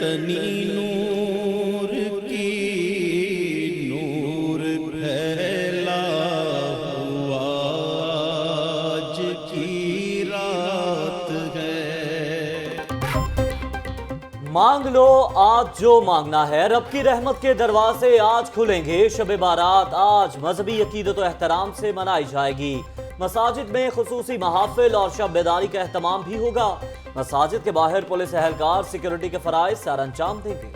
तनी नूर की नूर फैला हुआ आज की रात है। मांग लो आज जो मांगना है, रब की रहमत के दरवाजे आज खुलेंगे। शब बारात आज मजहबी अकीदत और एहतराम से मनाई जाएगी। मसाजिद में खुसूसी महाफिल और शब बेदारी का एहतमाम भी होगा। मसाजिद के बाहर पुलिस एहलकार सिक्योरिटी के फराइज सर अंजाम देंगे।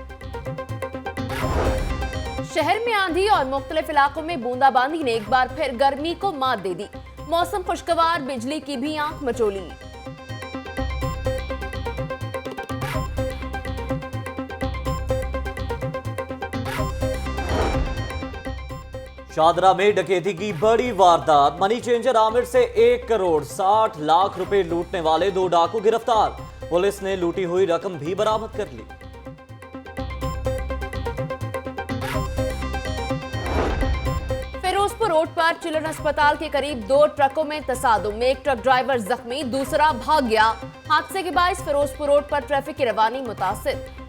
शहर में आंधी और मुख्तलिफ इलाकों में बूंदाबांदी ने एक बार फिर गर्मी को मात दे दी। मौसम खुशगवार, बिजली की भी आंख मचोली। शादरा में डकैती की बड़ी वारदात। मनी चेंजर आमिर से 1 करोड़ 60 लाख रुपए लूटने वाले 2 डाकू गिरफ्तार। पुलिस ने लूटी हुई रकम भी बरामद कर ली। फिरोजपुर रोड पर चिल्ड्रन अस्पताल के करीब 2 ट्रकों में तसादुम। एक ट्रक ड्राइवर जख्मी, दूसरा भाग गया। हादसे के बायस फिरोजपुर रोड पर ट्रैफिक की रवानी मुतासिर।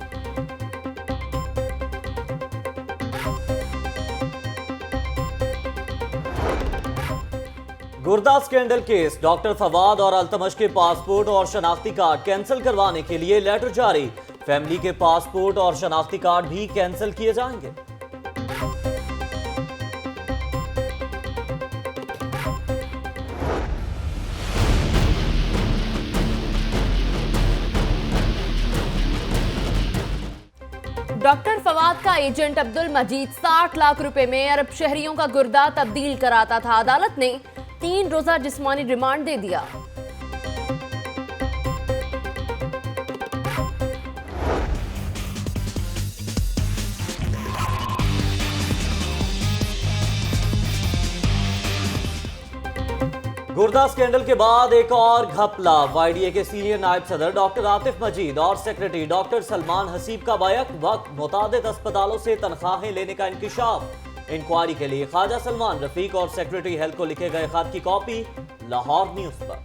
गुर्दा स्कैंडल केस। डॉक्टर फवाद और अल्तमश के पासपोर्ट और शनाख्ती कार्ड कैंसिल करवाने के लिए लेटर जारी। फैमिली के पासपोर्ट और शनाख्ती कार्ड भी कैंसिल किए जाएंगे। डॉक्टर फवाद का एजेंट अब्दुल मजीद 60 लाख रुपए में अरब शहरियों का गुर्दा तब्दील कराता था। अदालत ने 3 रोजा जिस्मानी रिमांड दे दिया। गुर्दा स्कैंडल के बाद एक और घपला। वाईडीए के सीनियर नायब सदर डॉक्टर आतिफ मजीद और सेक्रेटरी डॉक्टर सलमान हसीब का बैक वक्त मुतादिद अस्पतालों से तनख्वाहें लेने का इंकिशाफ। इंक्वायरी के लिए ख्वाजा सलमान रफीक और सेक्रेटरी हेल्थ को लिखे गए खत की कॉपी लाहौर न्यूज पर।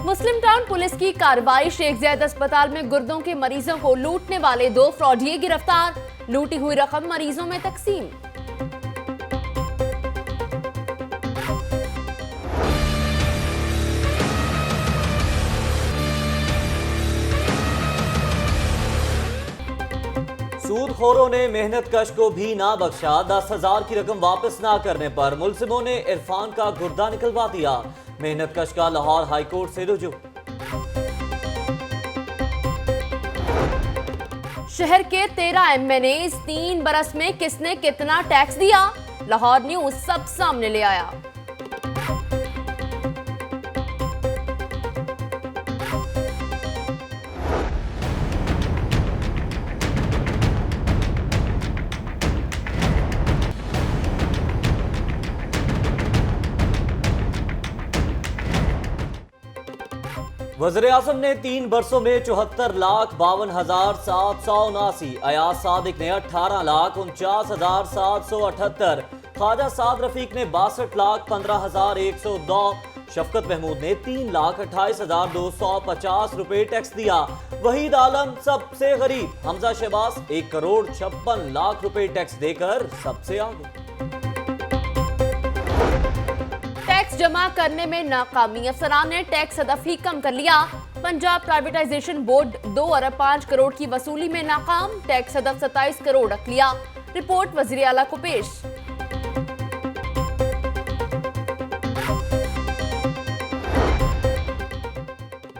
मुस्लिम टाउन पुलिस की कार्रवाई। शेख ज़ैद अस्पताल में गुर्दों के मरीजों को लूटने वाले 2 फ्रॉडिये गिरफ्तार। लूटी हुई रकम मरीजों में तकसीम। सूदखोरों ने मेहनत कश को भी ना बख्शा। 10,000 की रकम वापस ना करने पर मुलजिमों ने इरफान का गुर्दा निकलवा दिया। मेहनत कश का लाहौर हाईकोर्ट से रुजू। शहर के 13 एमएनए 3 बरस में किसने कितना टैक्स दिया? लाहौर न्यूज सब सामने ले आया। वज़ीर आज़म ने 3 बरसों में 74,52,779। अयाज सादिक ने 18,49,778। ख्वाजा साद रफीक ने 62,15,102। शफकत महमूद ने 3,28,250 रुपए टैक्स दिया। वहीद आलम सबसे गरीब। हमजा शहबाज 1 करोड़ 56 लाख रुपए टैक्स देकर सबसे आगे। टैक्स जमा करने में नाकामी। अफसरान ने टैक्स हदफ ही कम कर लिया। पंजाब प्राइवेटाइजेशन बोर्ड 2 अरब 5 करोड़ की वसूली में नाकाम। टैक्स हदफ 27 करोड़ रख लिया। रिपोर्ट वज़ीर आला को पेश।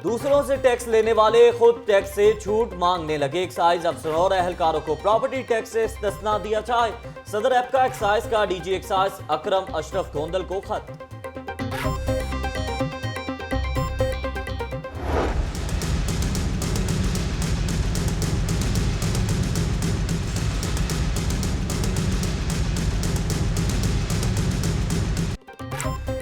दूसरों से टैक्स लेने वाले खुद टैक्स से छूट मांगने लगे। एक्साइज अफसरों और एहलकारों को प्रॉपर्टी टैक्स से इस्तिस्ना दिया जाए। सदर एपका एक्साइज का डीजी एक्साइज अकरम अशरफ गोंदल को खत।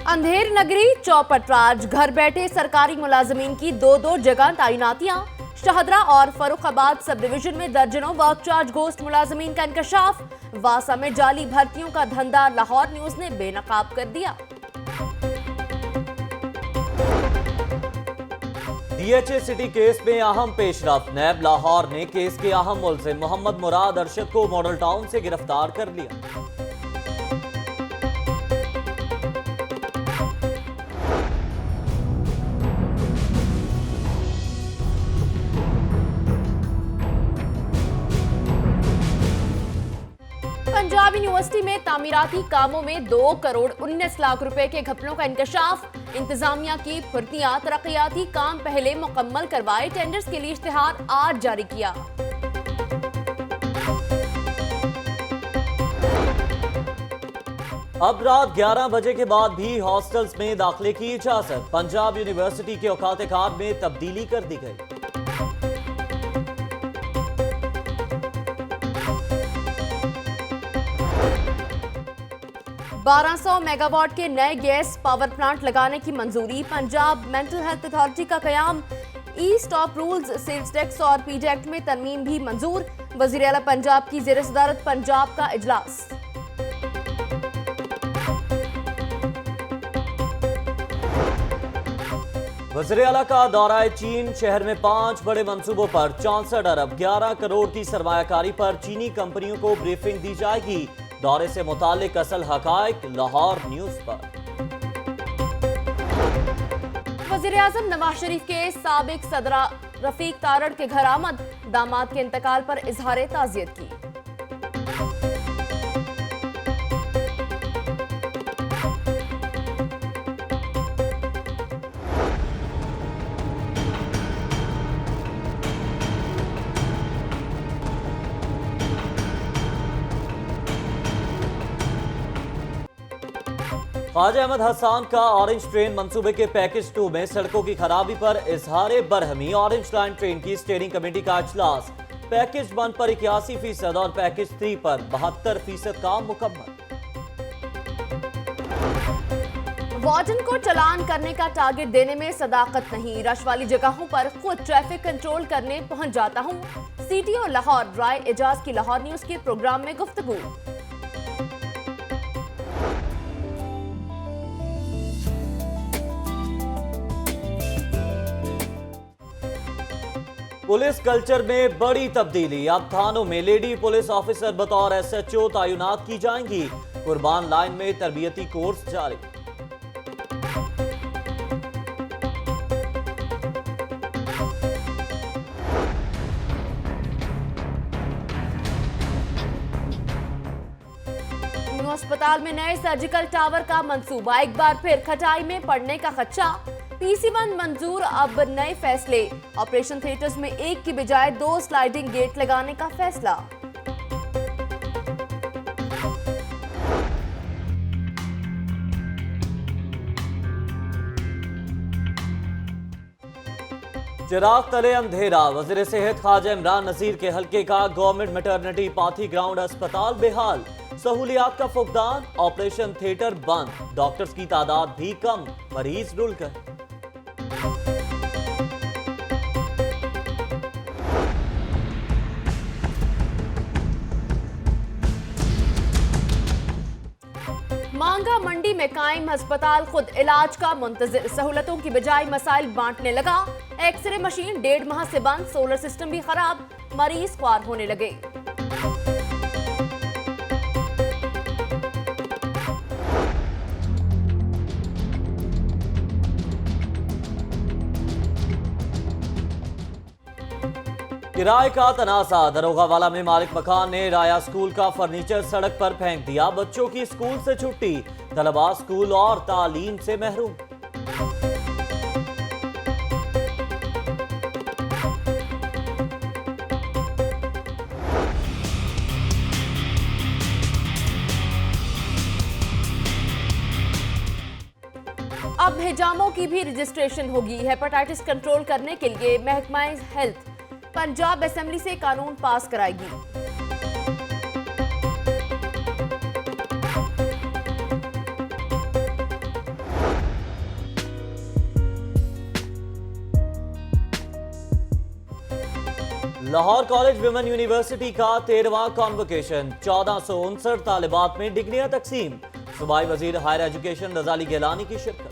अंधेर नगरी चौपट राज। घर बैठे सरकारी मुलाजमीन की 2-2 जगह तैनातियां। शाहदरा और फरुखाबाद सब डिवीजन में दर्जनों वर्क चार्ज गोस्ट मुलाजमीन का इंकशाफ। वासा में जाली भर्तियों का धंधा लाहौर न्यूज ने बेनकाब कर दिया। DHA सिटी केस में अहम पेशरफ। नैब लाहौर ने केस के अहम मुलजिम मोहम्मद मुराद अरशद को मॉडल टाउन से गिरफ्तार कर लिया। पंजाब यूनिवर्सिटी में तामीराती कामों में 2 करोड़ 19 लाख रुपए के घपलों का इंकशाफ। इंतजामिया की फुर्तियां, तरक्याती काम पहले मुकम्मल करवाए। टेंडर्स के लिए इश्तिहार आज जारी किया। अब रात 11 बजे के बाद भी हॉस्टल्स में दाखिले की इजाजत। पंजाब यूनिवर्सिटी के औकात कार में तब्दीली कर दी गई। बारह 1200 मेगावाट के नए गैस पावर प्लांट लगाने की मंजूरी। पंजाब मेंटल हेल्थ अथॉरिटी का कयाम। ई स्टॉप रूल्स, सेल्स टैक्स और पीजे एक्ट में तरमीम भी मंजूर। वजीर आला पंजाब की ज़ेर सदारत पंजाब का इजलास। वज़ीर आला का दौरा चीन। शहर में 5 बड़े मंसूबों पर 64 अरब 11 करोड़ की सरमायाकारी पर चीनी कंपनियों को ब्रीफिंग दी जाएगी। दौरे से मुतालिक असल हकायक लाहौर न्यूज पर। वज़ीर आज़म नवाज शरीफ के साबिक सदरा रफीक तारड़ के घर आमद। दामाद के इंतकाल पर इजहार ताज़ियत की। ख्वाजा अहमद हसान का ऑरेंज ट्रेन मंसूबे के पैकेज 2 में सड़कों की खराबी पर इजहार बरहमी। ऑरेंज लाइन ट्रेन की स्टीयरिंग कमेटी का इजलास। पैकेज 1 पर 81% और पैकेज 3 पर 72% काम मुकम्मल। वार्डन को चालान करने का टारगेट देने में सदाकत नहीं। रश वाली जगहों पर खुद ट्रैफिक कंट्रोल करने पहुंच जाता हूं। CTO लाहौर राय एजाज की लाहौर न्यूज के प्रोग्राम में गुफ्तगू। पुलिस कल्चर में बड़ी तब्दीली। अब थानों में लेडी पुलिस ऑफिसर बतौर SHO तैनात की जाएंगी। कुर्बान लाइन में तरबियती कोर्स जारी। अस्पताल में नए सर्जिकल टावर का मंसूबा। एक बार फिर खटाई में पड़ने का खदशा। PC1 मंजूर। अब नए फैसले। ऑपरेशन थिएटर्स में 1 की बजाय 2 स्लाइडिंग गेट लगाने का फैसला। चिराग तले अंधेरा। वजीर सेहत ख्वाजा इमरान नजीर के हल्के का गवर्नमेंट मैटरनिटी पाथी ग्राउंड अस्पताल बेहाल। सहूलियात का फुकदान। ऑपरेशन थिएटर बंद। डॉक्टर्स की तादाद भी कम। मरीज रुल गए। मांगा मंडी में कायम अस्पताल खुद इलाज का मुंतजिर। सहूलतों की बजाय मसाइल बांटने लगा। एक्सरे मशीन 1.5 माह से बंद। सोलर सिस्टम भी खराब। मरीज ख्वार होने लगे। किराए का तनाजा। दरोगावाला में मालिक मकान ने राया स्कूल का फर्नीचर सड़क पर फेंक दिया। बच्चों की स्कूल से छुट्टी। तलबा स्कूल और तालीम से महरूम। अब हिजामों की भी रजिस्ट्रेशन होगी। हेपेटाइटिस कंट्रोल करने के लिए महकमा हेल्थ पंजाब असेंबली से कानून पास कराएगी। लाहौर कॉलेज विमेन यूनिवर्सिटी का 13वां कॉन्वोकेशन। 1459 तालिबात में डिग्रियां तकसीम। सूबाई वजीर हायर एजुकेशन रजाली गिलानी की शिरकत।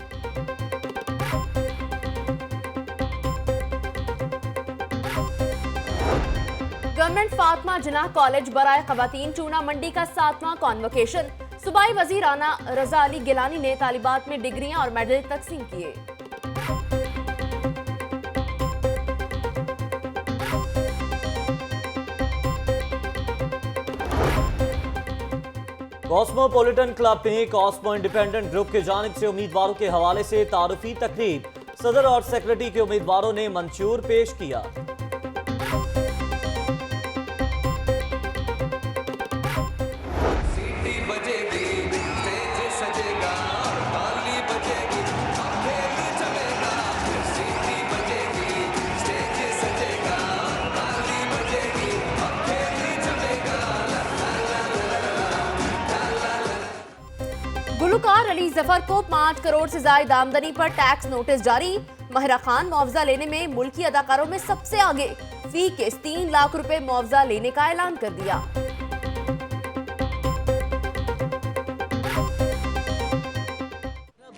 गवर्नमेंट फातिमा जिन्नाह कॉलेज बराए खवातीन चूना मंडी का 7वां कॉन्वोकेशन। सूबाई वजीर आना रजा अली गिलानी ने तालिबात में डिग्रियां और मेडल तकसीम किए। कॉस्मोपॉलिटन क्लब में कॉस्मो इंडिपेंडेंट ग्रुप की जानिब से उम्मीदवारों के हवाले से तारुफी तकरीब सदर और सेक्रेटरी के उम्मीदवारों ने मंशूर पेश किया। गुलकार अली जफर को 5 करोड़ से ज्यादा आमदनी पर टैक्स नोटिस जारी। महिरा खान मुआवजा लेने में मुल्की अदाकारों में सबसे आगे, फी के 3 लाख रुपए मुआवजा लेने का ऐलान कर दिया।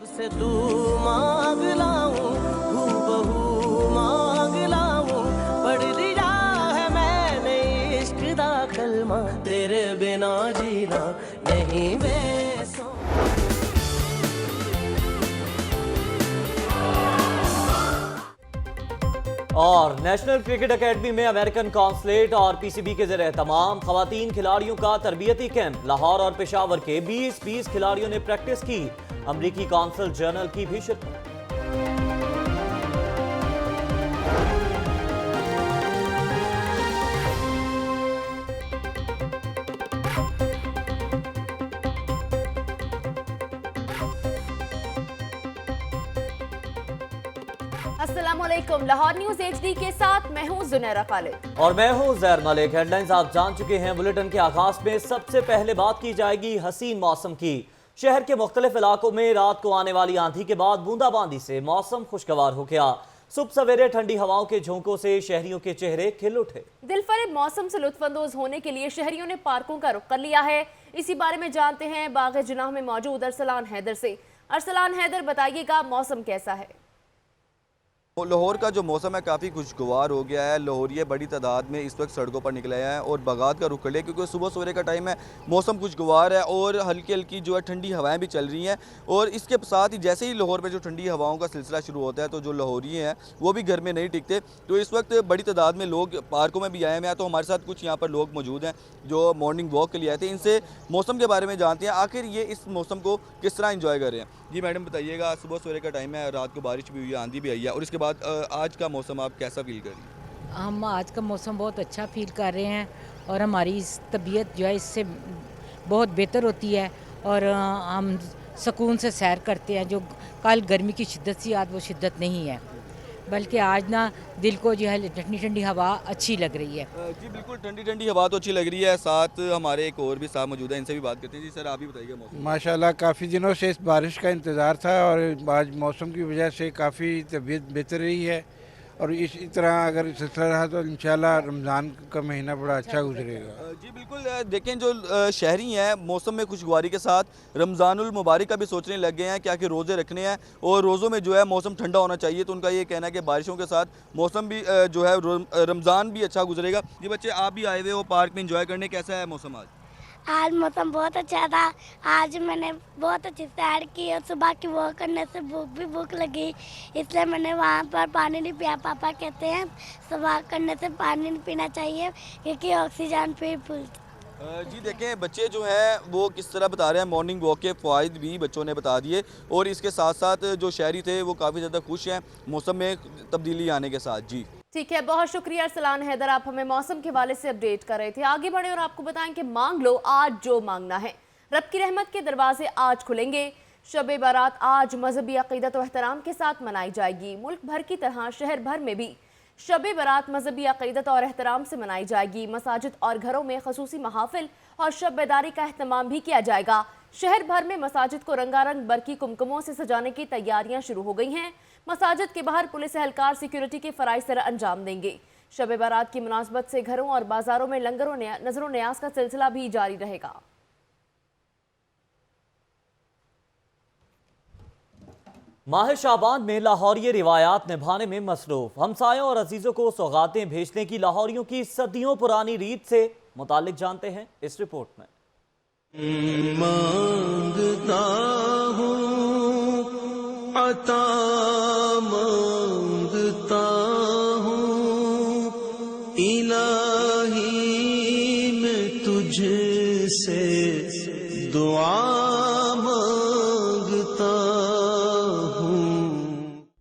से तू मांग लाऊं, हूबहू मांग लाऊं, पढ़ लिया है मैंने इश्क दा कलमा, तेरे बिना जीना नहीं मैं सो। और नेशनल क्रिकेट एकेडमी में अमेरिकन कॉन्सुलेट और पीसीबी के ज़रिए तमाम खवातीन खिलाड़ियों का तरबियती कैंप। लाहौर और पेशावर के 20 खिलाड़ियों ने प्रैक्टिस की। अमरीकी कौंसल जनरल की भी शिरकत। अस्सलामुअलैकुम, लाहौर न्यूज एचडी के साथ मैं हूं जुनैरा खालिद और मैं हूं जहर मलिक। हेडलाइंस आप जान चुके हैं। बुलेटिन के आगाज में सबसे पहले बात की जाएगी हसीन मौसम की। शहर के मुख्तलिफ इलाकों में रात को आने वाली आंधी के बाद बूंदाबांदी से मौसम खुशगवार हो गया। सुबह सवेरे ठंडी हवाओं के झोंकों से शहरियों के चेहरे खिल उठे। दिलफरेब मौसम से लुत्फानंदोज होने के लिए शहरियों ने पार्कों का रुख कर लिया है। इसी बारे में जानते हैं बाग जिन्नाह में मौजूद अरसलान हैदर से। अरसलान हैदर, बताइएगा मौसम कैसा है? लाहौर का जो मौसम है काफ़ी खुशगवार हो गया है। लाहौरिये बड़ी तादाद में इस वक्त सड़कों पर निकले हैं और बागात का रुख कर लिया, क्योंकि सुबह सवेरे का टाइम है, मौसम खुशगवार है और हल्की हल्की जो है ठंडी हवाएं भी चल रही हैं। और इसके साथ ही जैसे ही लाहौर में जो ठंडी हवाओं का सिलसिला शुरू होता है तो जो लाहौरिये हैं वो भी घर में नहीं टिकते। तो इस वक्त बड़ी तादाद में लोग पार्कों में भी आए हुए हैं। तो हमारे साथ कुछ यहाँ पर लोग मौजूद हैं जो मॉर्निंग वॉक के लिए आए थे। इनसे मौसम के बारे में जानते हैं, आखिर ये इस मौसम को किस तरह इंजॉय कर रहे हैं। जी मैडम बताइएगा, सुबह सवेरे का टाइम है, रात को बारिश भी हुई है, आंधी भी आई है, और इसके बाद आज का मौसम आप कैसा फील कर रही हैं? हम आज का मौसम बहुत अच्छा फील कर रहे हैं और हमारी तबीयत जो है इससे बहुत बेहतर होती है और हम सुकून से सैर करते हैं। जो कल गर्मी की शिद्दत थी आज वो शिद्दत नहीं है, बल्कि आज ना दिल को जो है ठंडी ठंडी हवा अच्छी लग रही है। जी बिल्कुल, ठंडी ठंडी हवा तो अच्छी लग रही है। साथ हमारे एक और भी साहब मौजूद है, इनसे भी बात करते हैं। जी सर, आप भी बताइएगा मौसम। माशाल्लाह काफ़ी दिनों से इस बारिश का इंतज़ार था और आज मौसम की वजह से काफ़ी तबीयत बेहतर रही है और इसी तरह अगर सिलसिला रहा तो इंशाल्लाह रमज़ान का महीना बड़ा अच्छा गुजरेगा। जी बिल्कुल, देखें जो शहरी हैं मौसम में खुशगवारी के साथ रमज़ानुल मुबारक का भी सोचने लग गए हैं कि आखिर रोज़े रखने हैं और रोज़ों में जो है मौसम ठंडा होना चाहिए। तो उनका ये कहना है कि बारिशों के साथ मौसम भी जो है रमज़ान भी अच्छा गुजरेगा। जी बच्चे, आप भी आए हुए हो पार्क में इंजॉय करने, कैसा है मौसम आज? आज मौसम बहुत अच्छा था। आज मैंने बहुत अच्छी सैर की और सुबह की वॉक करने से भूख लगी, इसलिए मैंने वहाँ पर पानी नहीं पिया। पापा कहते हैं सुबह करने से पानी नहीं पीना चाहिए क्योंकि ऑक्सीजन फिर फूलती। जी देखें, बच्चे जो हैं वो किस तरह बता रहे हैं, मॉर्निंग वॉक के फ़वाइद भी बच्चों ने बता दिए और इसके साथ साथ जो शहरी थे वो काफ़ी ज़्यादा खुश हैं मौसम में तब्दीली आने के साथ। जी ठीक है, बहुत शुक्रिया अरसलान हैदर, आप हमें मौसम के हवाले से अपडेट कर रहे थे। आगे बढ़े और आपको बताएं कि मांग लो आज जो मांगना है। रब की रहमत के दरवाजे आज खुलेंगे। शब बारात आज मजहबी अकीदत और एहतराम के साथ मनाई जाएगी। मुल्क भर की तरह शहर भर में भी शब बारात मजहबी अकीदत और एहतराम से मनाई जाएगी। मसाजिद और घरों में खसूसी महाफिल और शब बेदारी का अहतमाम भी किया जाएगा। शहर भर में मसाजिद को रंगारंग बरकी कुमकुमों से सजाने की तैयारियां शुरू हो गई हैं। मसाजिद के बाहर पुलिस एहलकार सिक्योरिटी के फराइज सर अंजाम देंगे। शब बारात की मुनासबत से घरों और बाजारों में लंगरों नजरों न्याज का सिलसिला भी जारी रहेगा। माह शाबान में लाहौरी रिवायात निभाने में मसरूफ हमसायों और अजीजों को सौगातें भेजने की लाहौरियों की सदियों पुरानी रीत से मुतालिक जानते हैं इस रिपोर्ट में। मांगता हूँ अता मांगता हूँ इलाही मैं तुझसे दुआ मांगता हूँ।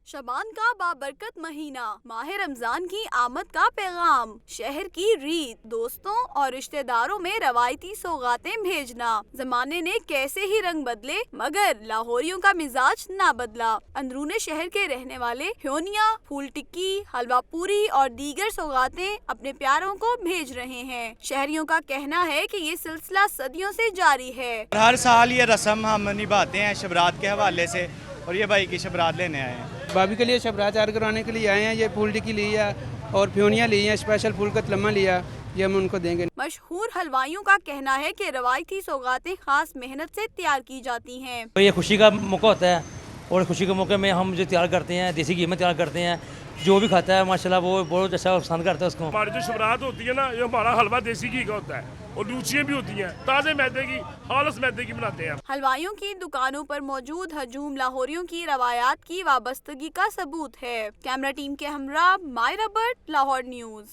शबान का बाबरकत महीना, माह रमजान की आमद का पैगाम, शहर की रीत, दोस्तों और रिश्तेदारों में रवायती सौगातें भेजना। जमाने ने कैसे ही रंग बदले मगर लाहौरियों का मिजाज ना बदला। अंदरूने शहर के रहने वाले फ्योनिया, फूल टिक्की, हलवा पूरी और दीगर सौगातें अपने प्यारों को भेज रहे हैं। शहरियों का कहना है कि ये सिलसिला सदियों से जारी है। हर साल ये रस्म हम निभाते हैं शबरात के हवाले से, और ये भाई की शबरात लेने आए हैं। भाभी के लिए शबरात तैयार करवाने के लिए आए हैं। ये फूल टिक्की ली है और फ्योनिया ली है, स्पेशल फूल का तलम्मा लिया, ये हम उनको देंगे। मशहूर हलवाइयों का कहना है कि रवायती सौगातें खास मेहनत से तैयार की जाती हैं। ये खुशी का मौका होता है और खुशी के मौके में हम जो तैयार करते हैं, देसी घी में तैयार करते हैं, जो भी खाता है माशाल्लाह वो बहुत अच्छा पसंद करता है उसको। हमारी जो शबरात होती है ना, ये हमारा हलवा देसी घी का होता है और लूचियाँ भी होती हैं ताज़े मैदे की, खालिस मैदे की बनाते हैं। हलवाइयों की दुकानों पर मौजूद हजूम लाहौरियों की रवायात की वाबस्तगी का सबूत है। कैमरा टीम के हमरा मायरा भट्ट, लाहौर न्यूज़।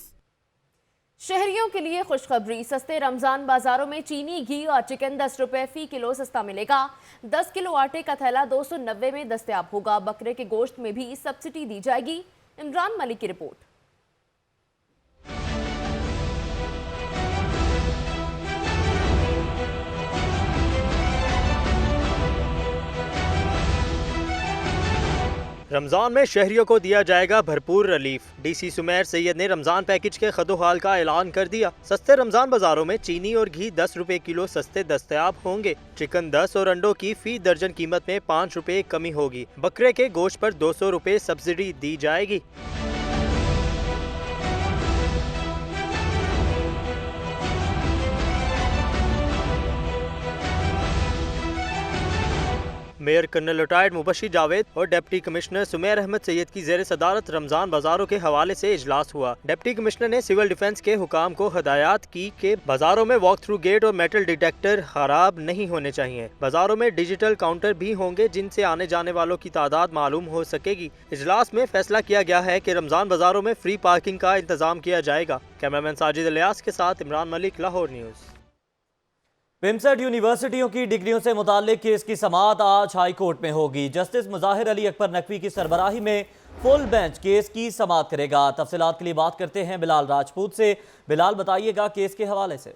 शहरियों के लिए खुशखबरी, सस्ते रमजान बाजारों में चीनी, घी और चिकन 10 रुपए फी किलो सस्ता मिलेगा। 10 किलो आटे का थैला 290 में दस्तयाब होगा। बकरे के गोश्त में भी सब्सिडी दी जाएगी। इमरान मलिक की रिपोर्ट। रमज़ान में शहरियों को दिया जाएगा भरपूर रिलीफ। डीसी सुमेर सैयद ने रमज़ान पैकेज के खदोहाल का ऐलान कर दिया। सस्ते रमज़ान बाजारों में चीनी और घी 10 रुपए किलो सस्ते दस्तयाब होंगे। चिकन 10 और अंडों की फी दर्जन कीमत में 5 रुपए कमी होगी। बकरे के गोश्त पर 200 रुपए सब्सिडी दी जाएगी। Mayor colonel retired Mubashi Javed और डिप्टी कमिश्नर सुमेर अहमद सैयद की ज़ेर सदारत रमज़ान बाजारों के हवाले से इजलास हुआ। डिप्टी कमिश्नर ने सिविल डिफेंस के हुकाम को हदायत की कि बाजारों में वॉक थ्रू गेट और मेटल डिटेक्टर खराब नहीं होने चाहिए। बाजारों में डिजिटल काउंटर भी होंगे जिनसे आने जाने वालों की तादाद मालूम हो सकेगी। इजलास में फैसला किया गया है कि रमज़ान बाजारों में फ्री पार्किंग का इंतजाम किया जाएगा। कैमरामैन साजिद इलियास के साथ इमरान मलिक, लाहौर न्यूज़। पिमसेट यूनिवर्सिटियों की डिग्रियों से मुताल्लिक केस की समाअत आज हाई कोर्ट में होगी। जस्टिस मुजाहिर अली अकबर नकवी की सरबराही में फुल बेंच केस की समाअत करेगा। तफसीलात के लिए बात करते हैं बिलाल राजपूत से। बिलाल, बताइएगा केस के हवाले से।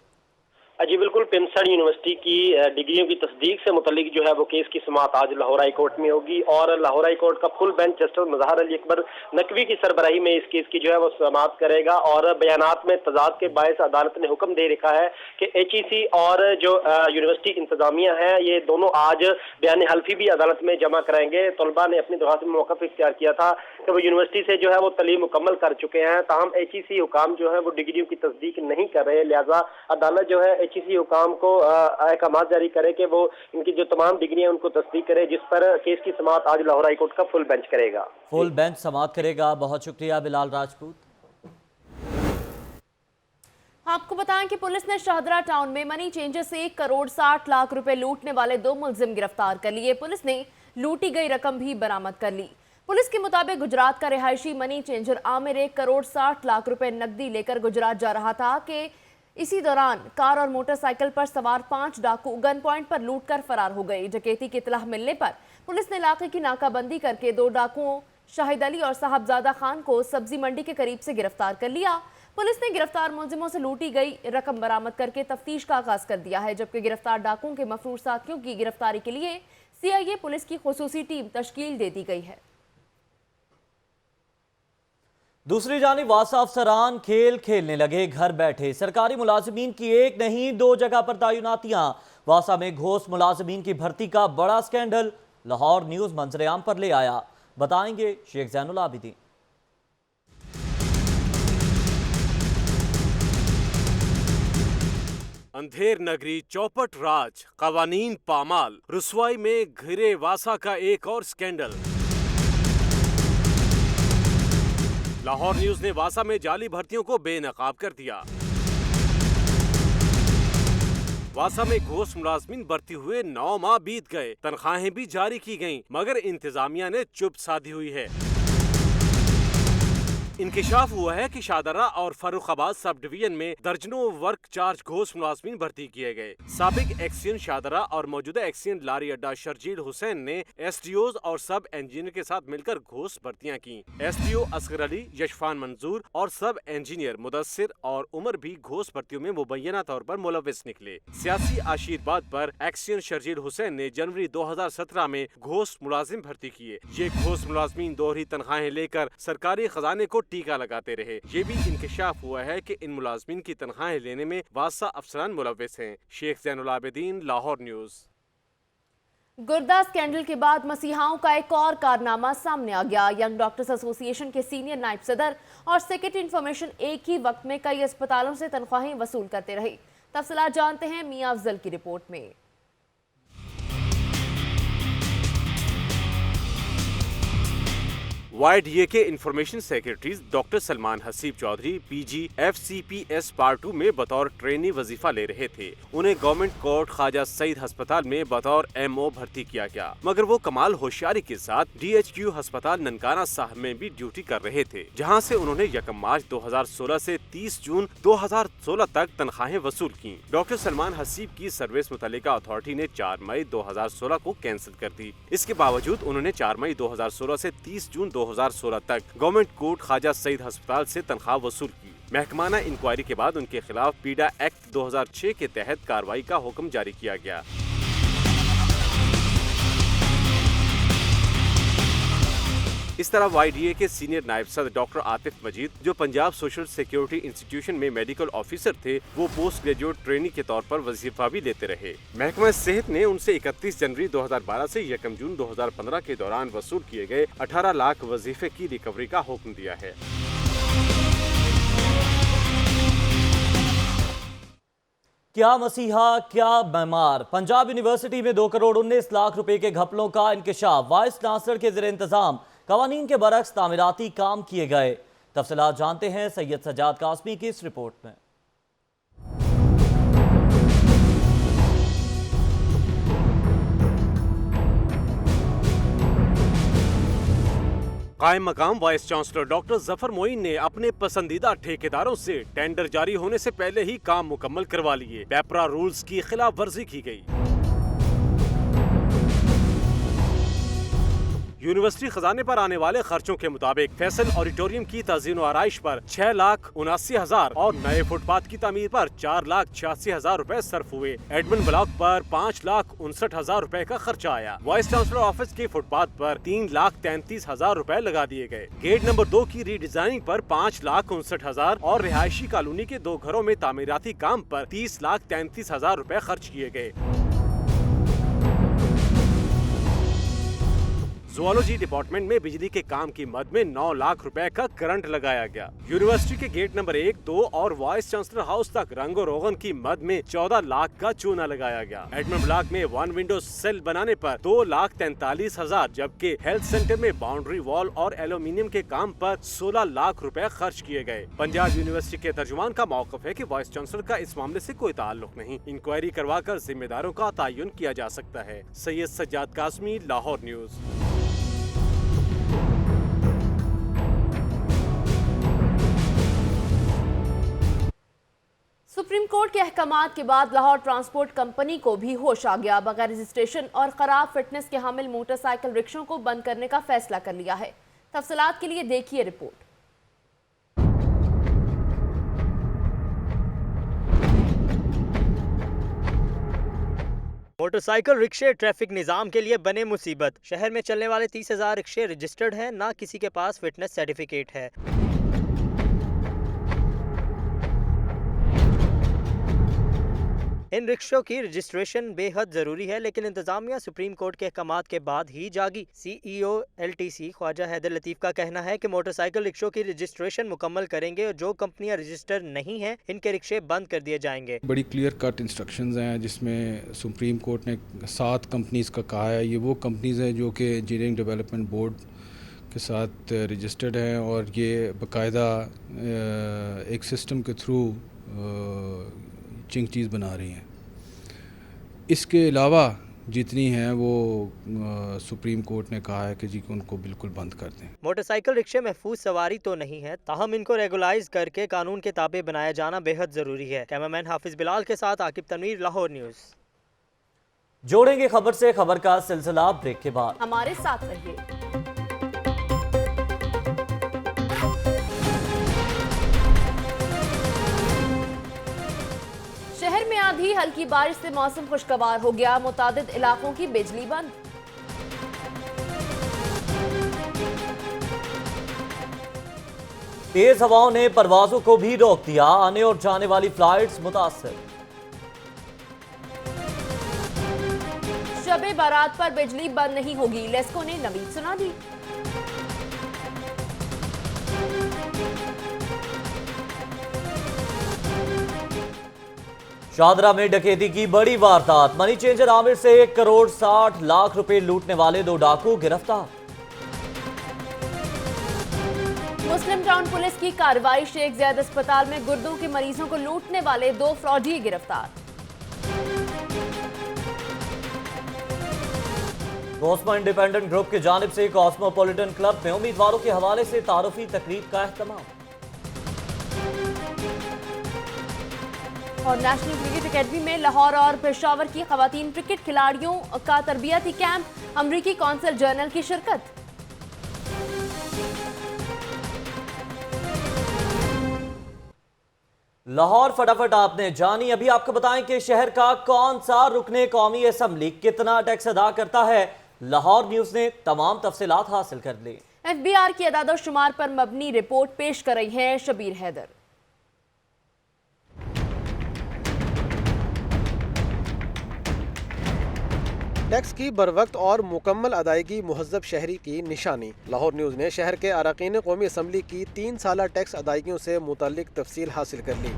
जी बिल्कुल, पिमसेट यूनिवर्सिटी की डिग्रियों की तस्दीक से मुतल्लिक जो है वो केस की समाअत आज लाहौर हाई कोर्ट में होगी और लाहौर हाई कोर्ट का full bench justice Mazahar Ali Akbar Naqvi की सरबराही में इस केस की जो है वो समाअत करेगा। और बयानात में तजाद के बायस अदालत ने हुक्म दे रखा है कि HEC और जो यूनिवर्सिटी इंतजामिया है ये दोनों आज बयान हल्फी भी अदालत में जमा कराएंगे। तलबा ने अपनी दरख्वास्त में मौक़िफ़ इख्तियार किया था कि वो यूनिवर्सिटी से जो है वो तलीम मुकम्मल कर चुके हैं, ताहम HEC हुकाम जो है वो डिग्रियों की तस्दीक नहीं कर रहे। लिहाजा अदालत जो है HEC हुकाम को अहकाम जारी करे कि वो इनकी जो तमाम डिग्रियां उनको तस्दीक करे, जिस पर केस की समाअत आज लाहौर हाई कोर्ट का फुल बेंच करेगा। फुल बेंच समाअत करेगा। बहुत शुक्रिया बिलाल राजपूत। आपको बताएं कि पुलिस ने शाहदरा टाउन में मनी चेंजर से 1 करोड़ 60 लाख रुपए लूटने वाले 2 मुलजिम गिरफ्तार कर लिए। पुलिस ने लूटी गई रकम भी बरामद कर ली। पुलिस के मुताबिक गुजरात का रिहायशी मनी चेंजर आमिर 1 करोड़ 60 लाख रुपए नकदी लेकर गुजरात जा रहा था कि इसी दौरान कार और मोटरसाइकिल पर सवार 5 डाकू गन पॉइंट पर लूटकर फरार हो गए। डकैती की इत्तला मिलने पर पुलिस ने इलाके की नाकाबंदी करके 2 डाकुओं शाहिद अली और साहबजादा खान को सब्जी मंडी के करीब से गिरफ्तार कर लिया। पुलिस ने गिरफ्तार मुलजिमों से लूटी गई रकम बरामद करके तफ्तीश का आगाज कर दिया है, जबकि गिरफ्तार डाकुओं के मफरूर साथियों की गिरफ्तारी के लिए CIA पुलिस की खुसूसी टीम तश्कील दे दी गई है। दूसरी जानिब वासा अफसरान खेल खेलने लगे घर बैठे। सरकारी मुलाजिमीन की एक नहीं 2 जगह पर तैनातियां। वासा में घोस्ट मुलाजिमीन की भर्ती का बड़ा स्कैंडल लाहौर न्यूज़ मंजरेआम पर ले आया। बताएंगे शेख जैनुल आबिदीन। अंधेर नगरी चौपट राज, कवानीन पामाल, रुसवाई में घिरे वासा का एक और स्कैंडल। लाहौर न्यूज ने वासा में जाली भर्तियों को बेनकाब कर दिया। वासा में घोस्ट मुलाजमीन भर्ती हुए 9 माह बीत गए, तनख्वाहें भी जारी की गईं, मगर इंतजामिया ने चुप साधी हुई है। इंकिशाफ हुआ है कि शाहदरा और फर्रुखाबाद सब डिवीजन में दर्जनों वर्क चार्ज घोस्ट मुलाजमीन भर्ती किए गए। साबिक एक्सियन शाहदरा और मौजूदा एक्सियन लारी अड्डा शर्जील हुसैन ने SDOs और सब इंजीनियर के साथ मिलकर घोस्ट भर्तियां की। SDO असगर अली, यशफान मंजूर और सब इंजीनियर मुदस्सिर और उमर भी घोस्ट भर्तियों में मुबैना तौर पर मुलविस निकले। सियासी आशीर्वाद पर एक्सियन शर्जील हुसैन ने जनवरी 2017 में घोस्ट मुलाजिम भर्ती किए। ये घोस्ट मुलाजमीन दोहरी तनख्वाहें लेकर सरकारी खजाने को टीका लगाते रहे। ये भी इंकिशाफ हुआ है कि इन मुलाजमीन की तनख्वाहें लेने में वासा अफसरान मुलविस हैं। शेख ज़ैनुल आबिदीन, लाहौर न्यूज। गुर्दा स्कैंडल के बाद मसीहाओं का एक और कारनामा सामने आ गया। यंग डॉक्टर्स एसोसिएशन के सीनियर नायब सदर और सेक्रेटरी इंफॉर्मेशन एक ही वक्त में कई अस्पतालों से तनख्वाहें वसूल करते रहे। तफसीलात जानते हैं मियां अफजल की रिपोर्ट में। YDA के information secretaries doctor Salman Haseeb Chaudhry PG FCPS part 2 में बतौर ट्रेनी वजीफा ले रहे थे। उन्हें गवर्नमेंट कोर्ट ख्वाजा सईद अस्पताल में बतौर MO भर्ती किया गया, मगर वो कमाल होशियारी के साथ DHQ अस्पताल ननकाना साहब में भी ड्यूटी कर रहे थे, जहां से उन्होंने 1 मार्च 2016 से 30 जून 2016 तक तनख्वाहें वसूल की। डॉक्टर सलमान हसीब की सर्विस मुतल्लिका अथॉरिटी ने 4 मई 2016 को कैंसिल कर दी। इसके बावजूद उन्होंने 4 मई 2016 से 30 जून 2016 तक गवर्नमेंट कोर्ट ख्वाजा सईद अस्पताल से तनख्वाह वसूल की। महकमाना इंक्वायरी के बाद उनके खिलाफ पीडा एक्ट 2006 के तहत कार्रवाई का हुक्म जारी किया गया। इस तरह YDA के सीनियर नायब सदर डॉक्टर आतिफ मजीद, जो पंजाब सोशल सिक्योरिटी इंस्टीट्यूशन में मेडिकल ऑफिसर थे, वो पोस्ट ग्रेजुएट ट्रेनी के तौर पर वजीफा भी लेते रहे। महकमा सेहत ने उनसे 31 जनवरी 2012 से 1 जून 2015 के दौरान वसूल किए गए 18 लाख वजीफे की रिकवरी का हुक्म दिया है। क्या मसीहा क्या बीमार। पंजाब यूनिवर्सिटी में 2 करोड़ 19 लाख रुपए के घपलों का इंकशाफ। वाइस चांसलर के ज़ेर इंतजाम कवानीन के बरक्स तामीराती काम किए गए। तफसीलात जानते हैं सैयद सज्जाद कासमी की इस रिपोर्ट में। कायम मकाम vice chancellor doctor Zafar Moin ने अपने पसंदीदा ठेकेदारों से टेंडर जारी होने से पहले ही काम मुकम्मल करवा लिए। पेपरा रूल्स की खिलाफ वर्जी की गई। यूनिवर्सिटी खजाने पर आने वाले खर्चों के मुताबिक फैसल ऑडिटोरियम की तज़ीन व आराइश पर 6,79,000 और नए फुटपाथ की तमीर पर 4,86,000 रुपए सर्फ हुए। एडमिन ब्लॉक पर 5,59,000 रुपए का खर्चा आया। वाइस चांसलर ऑफिस के फुटपाथ पर 3,33,000 रुपए लगा दिए गए। गेट नंबर 2 की रीडिजाइनिंग पर 5,59,000 और रिहायशी कॉलोनी के 2 घरों में तामीराती काम पर 30,33,000 रुपए खर्च किए गए। ज़ूलॉजी डिपार्टमेंट में बिजली के काम की मद में 9 लाख रुपए का करंट लगाया गया। यूनिवर्सिटी के गेट नंबर 1, 2 और वाइस चांसलर हाउस तक रंगो रोगन की मद में 14 लाख का चूना लगाया गया। एडमिन ब्लॉक में 1 विंडो सेल बनाने पर 2,43,000, जबकि हेल्थ सेंटर में बाउंड्री वॉल और एल्यूमिनियम के काम पर 16 लाख रुपए खर्च किए गए। पंजाब यूनिवर्सिटी के तर्जुमान का मौक़िफ़ है कि वाइस चांसलर का इस मामले से कोई ताल्लुक नहीं। इंक्वायरी करवाकर जिम्मेदारों का तयन किया जा सकता है। Syed Sajjad Qasmi, Lahore news. Supreme court के अहकामात के बाद लाहौर ट्रांसपोर्ट कंपनी को भी होश आ गया। बगैर रजिस्ट्रेशन और खराब फिटनेस के हामिल मोटरसाइकिल रिक्शों को बंद करने का फैसला कर लिया है। तफसीलात के लिए देखिए रिपोर्ट। मोटरसाइकिल रिक्शे ट्रैफिक निज़ाम के लिए बने मुसीबत। शहर में चलने वाले 30,000 रिक्शे रजिस्टर्ड हैं, ना किसी के पास फिटनेस सर्टिफिकेट है। इन रिक्शों की रजिस्ट्रेशन बेहद ज़रूरी है, लेकिन इंतज़ामिया सुप्रीम कोर्ट के अहकामात के बाद ही जागी। CEO LTC ख्वाजा हैदर लतीफ़ का कहना है कि मोटरसाइकिल रिक्शों की रजिस्ट्रेशन मुकम्मल करेंगे और जो कंपनियां रजिस्टर नहीं हैं इनके रिक्शे बंद कर दिए जाएंगे। बड़ी क्लियर कट इंस्ट्रक्शंस हैं जिसमें सुप्रीम कोर्ट ने 7 कंपनीज़ का कहा है। ये वो कंपनीज़ हैं जो कि इंजीनियरिंग डेवलपमेंट बोर्ड के साथ रजिस्टर्ड हैं और ये बाकायदा एक सिस्टम के थ्रू चिंग चीज़ बना रही हैं। इसके अलावा जितनी हैं वो सुप्रीम कोर्ट ने कहा है कि जी उनको बिल्कुल बंद कर दें। मोटरसाइकिल रिक्शे महफूज सवारी तो नहीं है, ताहम इनको रेगुलाइज करके कानून के ताबे बनाया जाना बेहद जरूरी है। कैमरामैन हाफिज बिलाल के साथ आकिब तनवीर, लाहौर न्यूज़। जोड़ेंगे खबर से खबर का सिलसिला ब्रेक के बाद, हमारे साथ रहिए। शहर में आंधी, हल्की बारिश से मौसम खुशगवार हो गया, मुतादिद इलाकों की बिजली बंद। तेज हवाओं ने परवाजों को भी रोक दिया, आने और जाने वाली फ्लाइट्स मुतासर। शबे बारात पर बिजली बंद नहीं होगी, लेस्को ने नवीद सुना दी। शादरा में डकैती की बड़ी वारदात, मनी चेंजर आमिर से 1 करोड़ 60 लाख रुपए लूटने वाले 2 डाकू गिरफ्तार। मुस्लिम टाउन पुलिस की कार्रवाई, शेख ज़ैद अस्पताल में गुर्दों के मरीजों को लूटने वाले 2 फ्रॉडी गिरफ्तार। कॉस्मो इंडिपेंडेंट ग्रुप की जानिब से कॉस्मोपॉलिटन क्लब में उम्मीदवारों के हवाले से तारुफी तकरीब का एहतमाम। और नेशनल क्रिकेट अकेडमी में लाहौर और पेशावर की खवातीन क्रिकेट खिलाड़ियों का तरबियती कैंप, अमरीकी कौंसल जनरल की शिरकत। लाहौर फटाफट आपने जानी। अभी आपको बताएं कि शहर का कौन सा रुकने कौमी असम्बली कितना टैक्स अदा करता है। लाहौर न्यूज ने तमाम तफसीलात हासिल कर ली। FBI की अदाद-ओ-शुमार पर मबनी रिपोर्ट पेश कर रही हैं शबीर हैदर। टैक्स की बरवक्त और मुकम्मल अदायगी मुहज़्ज़ब शहरी की निशानी। लाहौर न्यूज़ ने शहर के अरकान कौमी असम्बली की 3 साला टैक्स अदायगियों से मुतल्लिक तफसील हासिल कर ली।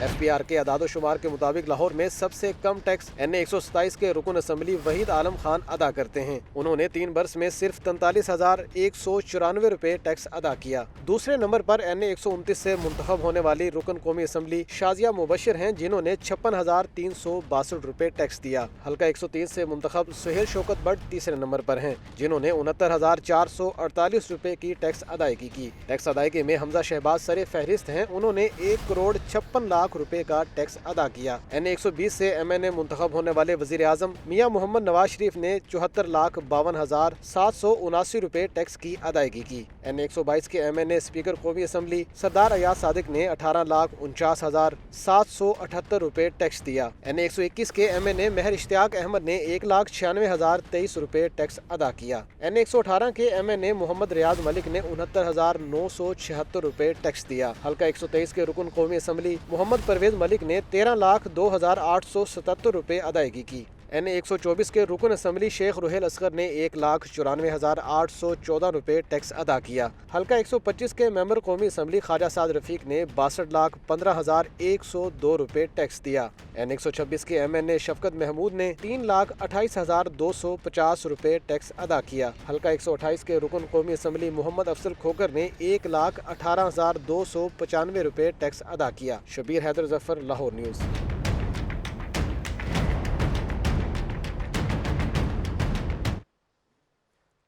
FBI के अदाद-ओ-शुमार के मुताबिक लाहौर में सबसे कम टैक्स NA 127 के रुकन असम्बली वहीद आलम खान अदा करते हैं। उन्होंने 3 बरस में सिर्फ 43,194 रुपए टैक्स अदा किया। दूसरे नंबर पर NA 129 से मुंतखब होने वाली रुकन कौमी असम्बली शाजिया मुबशिर हैं, जिन्होंने 56,362 रुपए टैक्स दिया। हल्का 103 से मुंतखब सुहेल शौकत भट्ट तीसरे नंबर पर हैं, जिन्होंने 69,448 रुपए की टैक्स अदायगी की। टैक्स अदायगी में हमजा शहबाज सरे फहरिस्त हैं, उन्होंने 1 करोड़ 56 लाख रुपए का टैक्स अदा किया। NA 120 से MNA मुंतखब होने वाले वजीर आजम मियां मोहम्मद नवाज शरीफ ने 74,52,779 रुपए टैक्स की अदायगी की। NA 122 के MNA स्पीकर कौमी असम्बली सरदार अयाज सादिक ने 18,49,778 रुपए टैक्स दिया। NA 121 के MNA महर इश्तियाक अहमद ने 1,96,023 रुपए टैक्स अदा किया। NA 118 के MNA मोहम्मद रियाज मलिक ने 69,976 रुपए टैक्स दिया। हल्का 123 के रुकन कौमी असम्बली मोहम्मद परवेज मलिक ने 13,02,877 रुपए अदायगी की। NA 124 के रुकन असम्बली शेख रुहेल असगर ने 1,94,814 रुपए टैक्स अदा किया। हल्का 125 के मेंबर कौमी असम्बली ख्वाजा साद रफीक ने 62,15,102 रुपए टैक्स दिया। NA 126 के MNA शफकत महमूद ने 3,28,250 रुपए टैक्स अदा किया। हल्का 128 के रुकन कौमी असम्बली मोहम्मद अफजल खोकर ने 1,18,295 रुपए टैक्स अदा किया। शबीर हैदर जफर, लाहौर न्यूज़।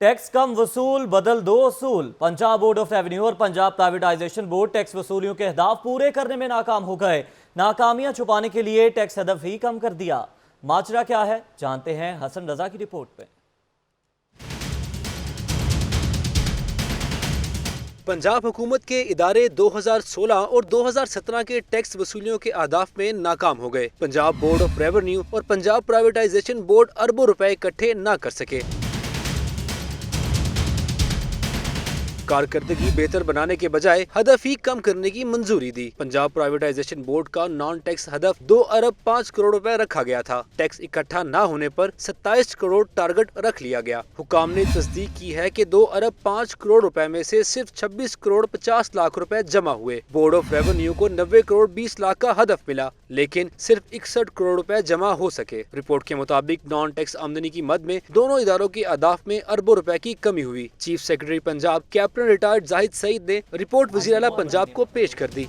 टैक्स कम वसूल बदल दो असूल। पंजाब बोर्ड ऑफ रेवेन्यू और पंजाब प्राइवेटाइजेशन बोर्ड टैक्स वसूलियों के अहदाफ पूरे करने में नाकाम हो गए। नाकामियां छुपाने के लिए टैक्स हदफ ही कम कर दिया। माजरा क्या है, जानते हैं हसन रजा की रिपोर्ट में। पंजाब हुकूमत के इदारे 2016 और 2017 के टैक्स वसूलियों के अहदाफ में नाकाम हो गए। पंजाब बोर्ड ऑफ रेवेन्यू और पंजाब प्राइवेटाइजेशन बोर्ड अरबों रुपए इकट्ठे न कर सके। कारकर्दगी बेहतर बनाने के बजाय हदफ ही कम करने की मंजूरी दी। पंजाब प्राइवेटाइजेशन बोर्ड का नॉन टैक्स हदफ 2 अरब 5 करोड़ रुपए रखा गया था। टैक्स इकट्ठा न होने पर 27 करोड़ टारगेट रख लिया गया। हुकाम ने तस्दीक की है कि 2 अरब 5 करोड़ रुपए में से सिर्फ 26 करोड़ 50 लाख रुपए जमा हुए। बोर्ड ऑफ रेवेन्यू को 90 करोड़ 20 लाख का हदफ मिला, लेकिन सिर्फ 61 करोड़ रुपए जमा हो सके। रिपोर्ट के मुताबिक नॉन टैक्स आमदनी की मद में दोनों इदारों के अहदाफ में अरबों रुपए की कमी हुई। Chief secretary Punjab captain retired Zahid Saeed ने रिपोर्ट वज़ीर आला पंजाब को पेश कर दी।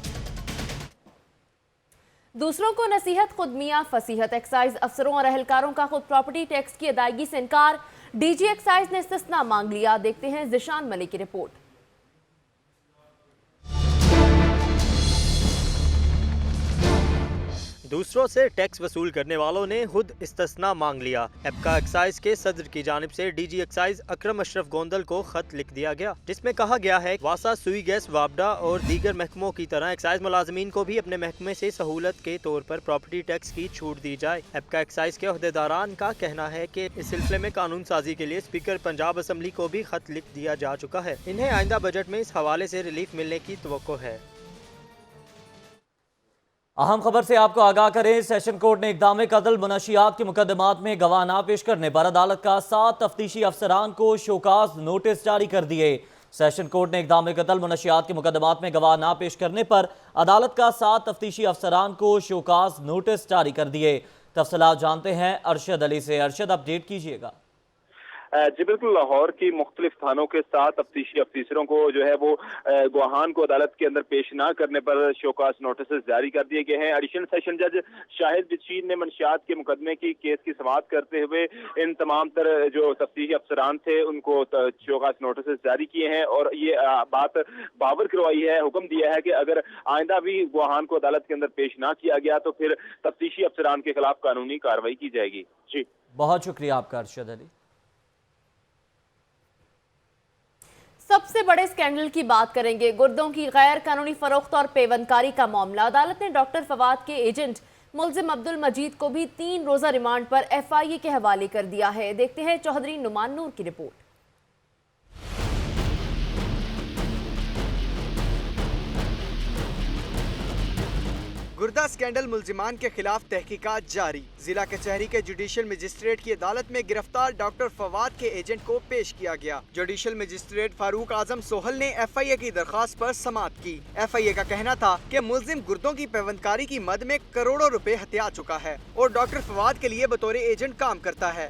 दूसरों को नसीहत खुद मियां फसीहत। एक्साइज अफसरों और एहलकारों का खुद प्रॉपर्टी टैक्स की अदायगी से इनकार। डीजी एक्साइज ने इस्तिस्ना मांग लिया। देखते हैं जिशान मलिक की रिपोर्ट। दूसरों से टैक्स वसूल करने वालों ने खुद इस्तिस्ना मांग लिया। एपका एक्साइज के सदर की जानिब से डीजी एक्साइज अकरम अशरफ गोंदल को खत लिख दिया गया, जिसमें कहा गया है वासा, सुई गैस, वापडा और दीगर महकमों की तरह एक्साइज मुलाजमीन को भी अपने महकमे से सहूलत के तौर पर प्रॉपर्टी टैक्स की छूट दी जाए। एपका एक्साइज के अहदेदारान का कहना है कि इस सिलसिले में कानून साजी के लिए स्पीकर पंजाब असम्बली को भी खत लिख दिया जा चुका है। इन्हें आइंदा बजट में इस हवाले से रिलीफ मिलने की तवक्को है। अहम खबर से आपको आगाह करें, सेशन कोर्ट ने इक़दाम कत्ल मुनशियात के मुकदमात में गवाह ना पेश करने पर अदालत का 7 तफ्तीशी अफसरान को शोकाज नोटिस जारी कर दिए। सेशन कोर्ट ने इक़दाम कत्ल मुनशियात के मुकदमात में गवाह ना पेश करने पर अदालत का 7 तफ्तीशी अफसरान को शोकाज नोटिस जारी कर दिए। तफसीलात जानते हैं अरशद अली से। अरशद, अपडेट कीजिएगा। जी बिल्कुल, लाहौर की मुख्तलिफ थानों के 7 तफ्तीशी अफसरों को जो है वो गवाहान को अदालत के अंदर पेश ना करने पर शोकास नोटिस जारी कर दिए गए हैं। एडिशनल सेशन जज शाहिद बशीर ने मंशियात के मुकदमे की केस की समाअत करते हुए इन तमाम तर जो तफ्तीशी अफसरान थे उनको शोकास नोटिस जारी किए हैं और ये बात बावर करवाई है, हुक्म दिया है कि अगर आइंदा भी गवाहान को अदालत के अंदर पेश ना किया गया तो फिर तफ्तीशी अफसरान के खिलाफ कानूनी कार्रवाई की जाएगी। जी बहुत शुक्रिया आपका अरशद अली। सबसे बड़े स्कैंडल की बात करेंगे। गुर्दों की गैर कानूनी फरोख्त और पेवनकारी का मामला। अदालत ने डॉक्टर फवाद के एजेंट मुल्जिम अब्दुल मजीद को भी 3 रोजा रिमांड पर FIA के हवाले कर दिया है। देखते हैं चौधरी नुमान नूर की रिपोर्ट। गुर्दा स्कैंडल मुल्जिमान के खिलाफ तहकीकात जारी। जिला कचहरी के जुडिशल मजिस्ट्रेट की अदालत में गिरफ्तार डॉक्टर फवाद के एजेंट को पेश किया गया। जुडिशल मजिस्ट्रेट फारूक आजम सोहल ने FIA की दरखास्त पर समाअत की। FIA का कहना था कि मुल्जिम गुर्दों की पेवंदकारी की मद में करोड़ों रुपए हत्या चुका है और डॉक्टर फवाद के लिए बतौर एजेंट काम करता है।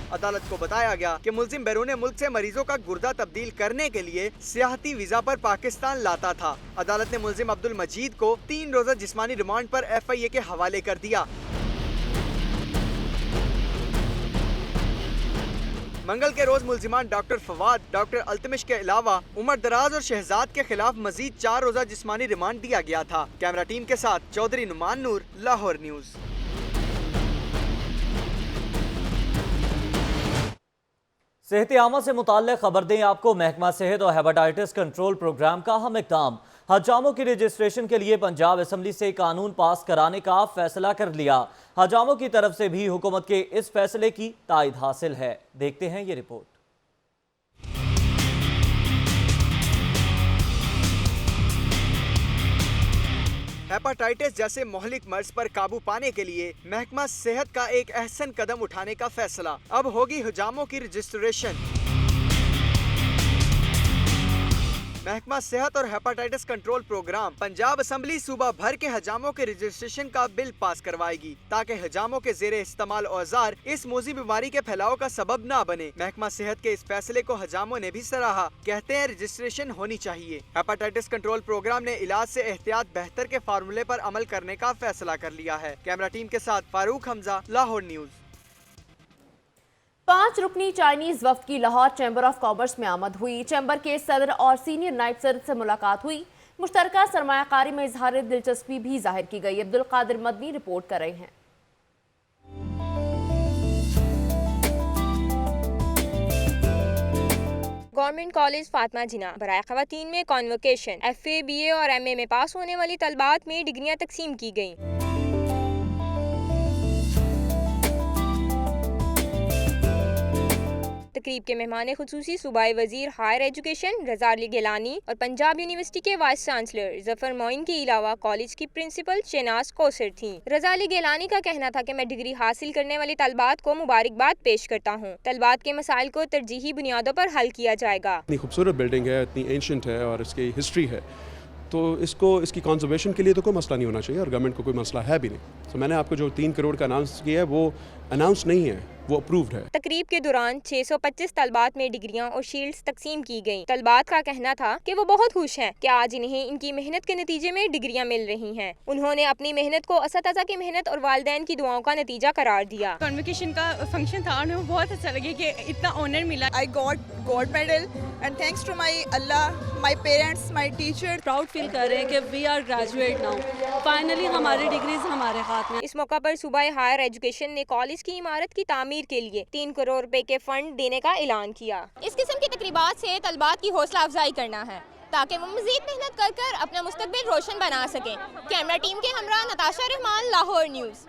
अदालत को बताया गया कि मुल्जिम बैरून मुल्क से मरीजों का गुर्दा तब्दील करने के लिए सियाहती वीजा पर पाकिस्तान लाता था। अदालत ने मुल्जिम अब्दुल मजीद को 3 रोजा जिस्मानी रिमांड पर FIA के हवाले कर दिया। मंगल के रोज मुल्जिमान डॉक्टर फवाद, डॉक्टर अल्तमिश के अलावा उमर दराज और शहजाद के खिलाफ मजीद 4 रोजा जिस्मानी रिमांड दिया गया था। कैमरा टीम के साथ चौधरी नुमान नूर, लाहौर न्यूज। सेहत आमा से मुताल्लिक़ खबर दें आपको। महकमा सेहत और हेपेटाइटिस कंट्रोल प्रोग्राम का अहम इक़दाम। हजामों की रजिस्ट्रेशन के लिए पंजाब असम्बली से कानून पास कराने का फैसला कर लिया। हजामों की तरफ से भी हुकूमत के इस फैसले की तायद हासिल है। देखते हैं ये रिपोर्ट। हेपेटाइटिस जैसे मोहलिक मर्ज पर काबू पाने के लिए महकमा सेहत का एक अहसन कदम उठाने का फैसला। अब होगी हजामों की रजिस्ट्रेशन। महकमा सेहत और hepatitis control programme Punjab assembly सूबा भर के हजामों के रजिस्ट्रेशन का बिल पास करवाएगी ताकि हजामों के जेरे इस्तेमाल औजार इस मोजी बीमारी के फैलाव का सबब न बने। महकमा सेहत के इस फैसले को हजामों ने भी सराहा। कहते हैं रजिस्ट्रेशन होनी चाहिए। हेपेटाइटिस कंट्रोल प्रोग्राम ने इलाज से एहतियात बेहतर के फार्मूले पर अमल करने का फैसला कर लिया है। कैमरा टीम के साथ फारूक हमजा, लाहौर न्यूज। 5 रुकनी चाइनीज वफ्द की लाहौर चैम्बर ऑफ कॉमर्स में आमद हुई। चैम्बर के सदर और सीनियर नायब सदर से मुलाकात हुई। मुश्तरका सरमायाकारी में इजहार दिलचस्पी भी जाहिर की गई। अब्दुल कादिर मदनी रिपोर्ट कर रहे हैं। गवर्नमेंट कॉलेज फातिमा जिना बराए ख़वातीन में कॉन्वोकेशन, FA, BA और MA में पास होने वाली तलबात में डिग्रियां तकसीम की गयी। तकरीब के मेहमान खुसूसी सूबाई वजीर हायर एजुकेशन रजा अली गिलानी और पंजाब यूनिवर्सिटी के वाइस चांसलर जफर मोइन के अलावा कॉलेज की प्रिंसिपल शहनाज कौसर थी। रजा अली गिलानी का कहना था कि मैं डिग्री हासिल करने वाली तलबात को मुबारकबाद पेश करता हूँ। तलबात के मसाइल को तरजीही बुनियादों पर हल किया जाएगा। इतनी खूबसूरत बिल्डिंग है, इतनी एंशिएंट है और इसकी हिस्ट्री है, तो इसकी कंजर्वेशन के लिए तो कोई मसला नहीं होना चाहिए और गवर्नमेंट को कोई मसला है भी नहीं। तो मैंने आपको जो 3 करोड़ का अनाउंस किया है वो अनाउंस नहीं है, वो अप्रूव्ड है। तकरीब के दौरान 625 तलबात में डिग्रियां और शील्ड्स तकसीम की गयी। तलबात का कहना था कि वो बहुत खुश हैं कि आज इन्हें इनकी मेहनत के नतीजे में डिग्रियां मिल रही हैं। उन्होंने अपनी मेहनत को असतज़ा की मेहनत और वालिदैन की दुआओं का नतीजा करार दिया। कॉन्वोकेशन का फंक्शन था और मुझे बहुत अच्छा लगे कि इतना ऑनर मिला। I got gold medal and thanks to my Allah, my parents, my teacher. Proud feel कर रहे हैं कि we are graduate now, finally हमारी डिग्रीज हमारे हाथ में। इस मौका पर सूबाई हायर एजुकेशन ने कॉलेज की इमारत की तामीर के लिए 3 करोड़ रुपए के फंड देने का ऐलान किया। इस किस्म की तकरीबात से तलबात की हौसला अफजाई करना है ताकि वो मजीद मेहनत कर कर अपना मुस्तकबिल रोशन बना सकें। कैमरा टीम के हमरा नताशा रहमान, लाहौर न्यूज़।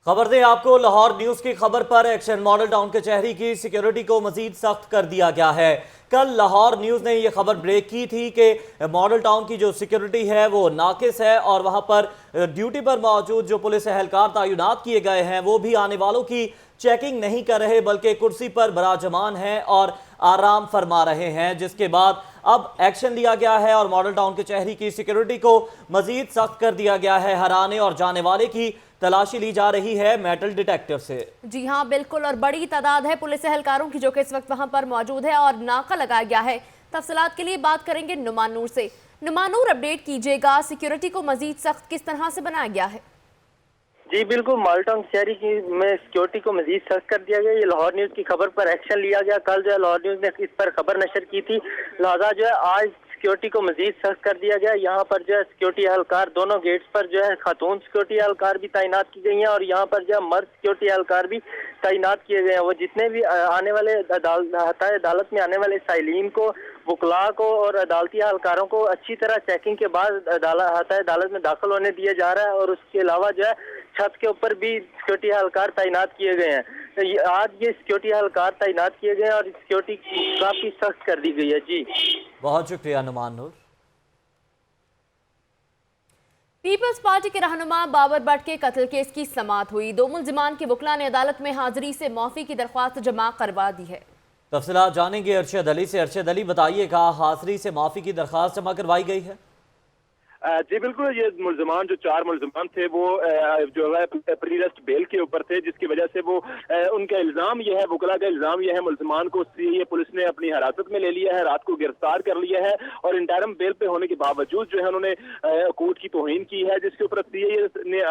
खबर दें आपको, लाहौर न्यूज़ की खबर पर एक्शन मॉडल टाउन कचहरी की सिक्योरिटी को मजीद सख्त कर दिया गया है। कल लाहौर न्यूज़ ने यह खबर ब्रेक की थी कि मॉडल टाउन की जो सिक्योरिटी है वो नाकिस है और वहां पर ड्यूटी पर मौजूद जो पुलिस एहलकार तैनात किए गए हैं वो भी आने वालों की चेकिंग नहीं कर रहे बल्कि कुर्सी पर बराजमान हैं और आराम फरमा रहे हैं, जिसके बाद अब एक्शन लिया गया है और मॉडल टाउन कचहरी की सिक्योरिटी को मजीद सख्त कर दिया गया है। हर आने और जाने वाले की तलाशी ली जा रही है मेटल डिटेक्टर से। जी हाँ बिल्कुल, और बड़ी तादाद है पुलिस एहलकारों की जो कि इस वक्त वहां पर मौजूद है और नाका लगाया गया है। तफसीलात के लिए बात करेंगे नुमान नूर से। नुमान नूर, अपडेट कीजिएगा, सिक्योरिटी को मजीद सख्त किस तरह से बनाया गया है? जी बिल्कुल, मॉडल टाउन कचहरी की में सिक्योरिटी को मजीद सख्त कर दिया गया। ये लाहौर न्यूज़ की खबर पर एक्शन लिया गया। कल जो है लाहौर न्यूज़ ने इस पर खबर नशर की थी, लिहाजा जो है आज सिक्योरिटी को मजीद सख्त कर दिया गया। यहाँ पर जो है सिक्योरिटी एहलकार दोनों गेट्स पर जो है खातून सिक्योरिटी एहलकार भी तैनात की गई हैं और यहाँ पर जो है मर्द सिक्योरिटी एहलकार भी तैनात किए गए हैं। वो जितने भी आने वाले अदालत में आने वाले साइलिन को, वकला को और अदालती एहलकारों को अच्छी तरह चेकिंग के बाद अदालत में दाखिल होने दिया जा रहा है और उसके अलावा जो है छत के ऊपर भी सिक्योरिटी एहलकार तैनात किए गए हैं। तो आज ये सिक्योरिटी एहलकार तैनात किए गए और सिक्योरिटी काफी सख्त कर दी गई है। जी बहुत शुक्रिया नुमान नूर। पीपल्स पार्टी के रहनुमा बाबर भट्ट के कत्ल केस की समाअत हुई। 2 मुल्जिमान के वकला ने अदालत में हाजिरी से माफी की दरख्वास्त जमा करवा दी है। तफसीलात जानेंगे अरशद अली से। अरशद अली, बताइएगा, हाजिरी से माफी की दरख्वास्त जमा करवाई गई है? जी बिल्कुल, ये मुल्जिमान जो 4 मुल्जिमान थे वो जो है प्री अरेस्ट बेल के ऊपर थे, जिसकी वजह से वो उनका इल्ज़ाम यह है, वकला का इल्ज़ाम यह है, मुल्जिमान को सीआईए पुलिस ने अपनी हिरासत में ले लिया है, रात को गिरफ्तार कर लिया है और इंटरिम बेल पे होने के बावजूद जो है उन्होंने कोर्ट की तौहीन की है, जिसके ऊपर सीआईए ने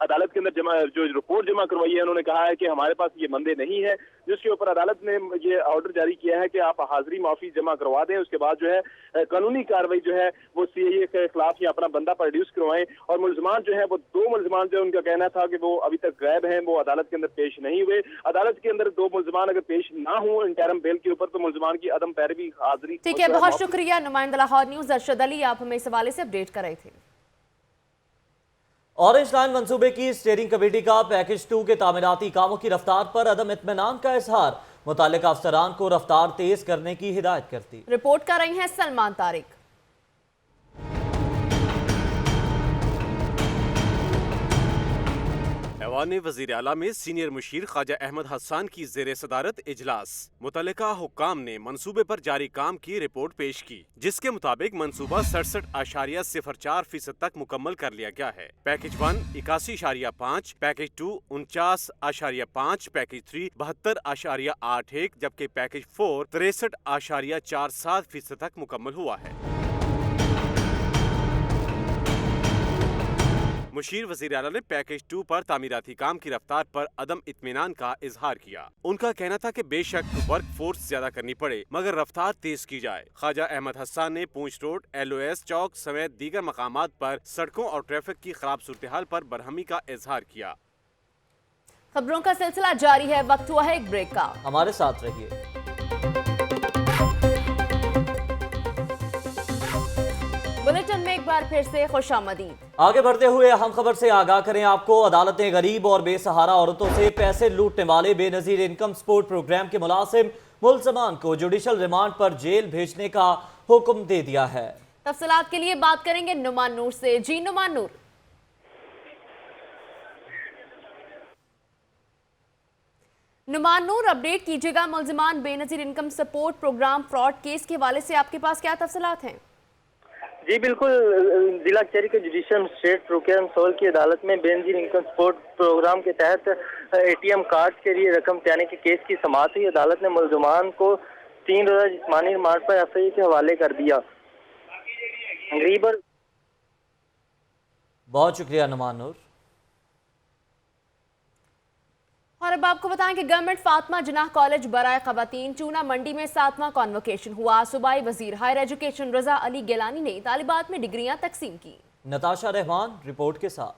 अदालत के अंदर जो रिपोर्ट जमा करवाई है, उन्होंने कहा है कि हमारे पास ये बंदे नहीं है, जिसके ऊपर अदालत ने ये ऑर्डर जारी किया है कि आप हाजिरी माफी जमा करवा दें। उसके बाद जो है कानूनी कार्रवाई जो है वो सीआईए के खिलाफ अपना बंदा प्रोड्यूस करवाएं। और मुल्जिमान जो है वो 2 मुल्जिमान जो उनका कहना था कि वो अभी तक गायब हैं, वो अदालत के अंदर पेश नहीं हुए। अदालत के अंदर 2 मुल्जिमान अगर पेश ना हो इंटरिम बेल के ऊपर तो मुल्जिमान की अदम पैरवी हाजिरी। ठीक है, बहुत शुक्रिया नुमाइंदा लाहौर न्यूज़ अरशद अली, आप हमें इस हवाले से अपडेट कर रहे थे। ऑरेंज लाइन मंसूबे की स्टीयरिंग कमेटी का पैकेज 2 के तामीराती कामों की रफ्तार पर अदम इत्मीनान का इजहार, मुताल्लिका अफसरान को रफ्तार तेज करने की हिदायत करती। रिपोर्ट कर रही हैं सलमान तारिक। ऐवान वज़ीर आला में सीनियर मुशीर ख्वाजा अहमद हसन की ज़ेर सदारत इजलास, मुतल्लिका हुक्काम ने मंसूबे पर जारी काम की रिपोर्ट पेश की, जिसके मुताबिक मंसूबा 67.04% तक मुकम्मल कर लिया गया है। पैकेज 1 81.5, पैकेज 2 49.5, पैकेज 3 72.81, जबकि पैकेज 4 63.47% तक मुकम्मल हुआ है। मुशीर वज़ीर आला ने पैकेज 2 पर तामीराती काम की रफ्तार पर अदम इत्मीनान का इजहार किया। उनका कहना था कि बेशक वर्क फोर्स ज्यादा करनी पड़े मगर रफ्तार तेज की जाए। ख्वाजा अहमद हसन ने पूंछ रोड, LOS चौक समेत दीगर मकामात पर सड़कों और ट्रैफिक की खराब सूरत हाल पर बरहमी का इजहार किया। खबरों का सिलसिला जारी है, वक्त हुआ है एक ब्रेक का, हमारे साथ रहिए। बुलेटिन में एक बार फिर से खुशामदीद। आगे बढ़ते हुए अहम खबर से आगाह करें आपको। अदालतें गरीब और बेसहारा औरतों से पैसे लूटने वाले बेनजीर इनकम सपोर्ट प्रोग्राम के मुलाजिम मुलजमान को जुडिशल रिमांड पर जेल भेजने का हुक्म दे दिया है। तफसीलात के लिए बात करेंगे नुमान नूर से। जी नुमान नूर, अपडेट कीजिएगा। मुलजमान Benazir income support program fraud case के हवाले से आपके पास क्या तफसीलात हैं? जी बिल्कुल, जिला कचहरी के जुडिशल मजिस्ट्रेट रुकैया सोल की अदालत में बेनजीर इनकम सपोर्ट प्रोग्राम के तहत ATM कार्ड के लिए रकम देने के केस की समाअत हुई। अदालत ने मुलजमान को 3 रोजा जिस्मानी रिमांड पर FIA के हवाले कर दिया। गरीब और बहुत शुक्रिया नुमान नूर। और अब आपको बताएं कि गवर्नमेंट फातिमा जिन्नाह कॉलेज बराए खवातीन चूना मंडी में 7वां कॉन्वोकेशन हुआ। सूबाई वजीर हायर एजुकेशन रजा अली गिलानी ने तालिबात में डिग्रियां तकसीम की। नताशा रहमान रिपोर्ट के साथ।